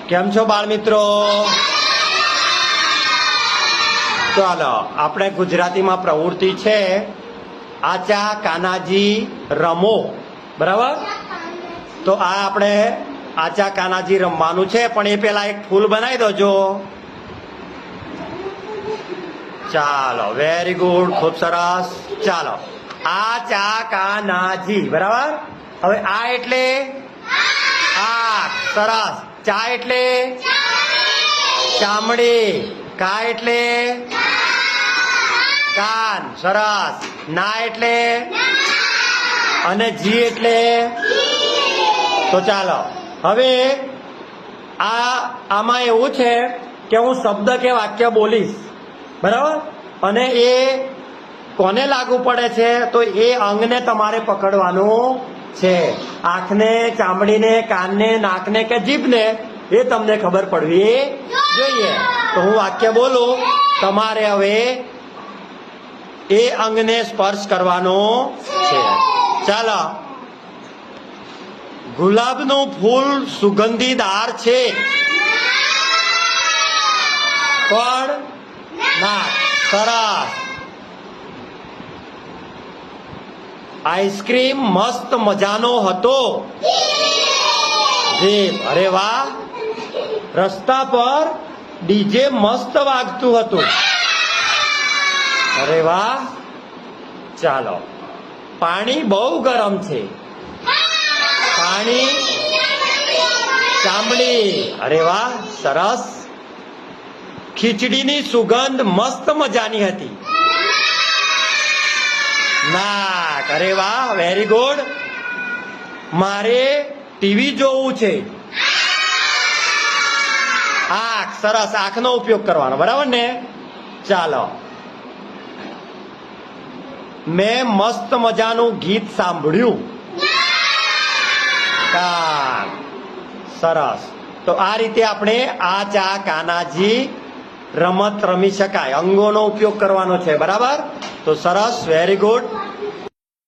કેમ છો બાળ મિત્રો? ચાલો આપણે ગુજરાતીમાં પ્રવૃત્તિ છે આચા કાનાજી રમો, બરાબર? તો આ આપણે આચા કાનાજી રમવાનું છે, પણ એ પેલા એક ફૂલ બનાવી દોજો. ચાલો, વેરી ગુડ, ખૂબ સરસ. ચાલો, આચા કાનાજી, બરાબર? હવે આ એટલે આંખ, સરસ. ચા એટલે ચામડી, કા એટલે કાન, સરસ. ના એટલે અને જી એટલે. તો ચાલો હવે આમાં એવું છે કે હું શબ્દ કે વાક્ય બોલીશ, બરાબર? અને એ કોને લાગુ પડે છે? તો એ અંગને તમારે પકડવાનું છે. આંખને, ચામડીને, કાનને, નાકને કે જીભને એ તમને ખબર પડવી જોઈએ. તો હું વાક્ય બોલું, તમારે હવે એ અંગને સ્પર્શ કરવાનો છે. ચાલો. ગુલાબનું ફૂલ સુગંધીદાર છે, પણ ના, સરસ. આઈસ્ક્રીમ મસ્ત મજાનો હતો. જીભ, અરે વાહ. રસ્તા પર ડીજે મસ્ત વાગતું હતું. અરે વાહ. ચાલો. પાણી બહુ ગરમ છે. પાણી, ચામડી, અરે વાહ, સરસ. ખીચડીની સુગંધ મસ્ત મજાની હતી. નાક, અરે વાહ, વેરી ગુડ. મારે ટીવી જોવું છે. આંખ, સરસ. આંખનો ઉપયોગ કરવાનો, બરાબર ને? ચાલો. મેં મસ્ત મજાનું ગીત સાંભળ્યું. કાન, સરસ. તો આ રીતે આપણે આચા કાનાજી રમત રમી શકાય. અંગોનો ઉપયોગ કરવાનો છે, બરાબર? તો સરસ, વેરી ગુડ.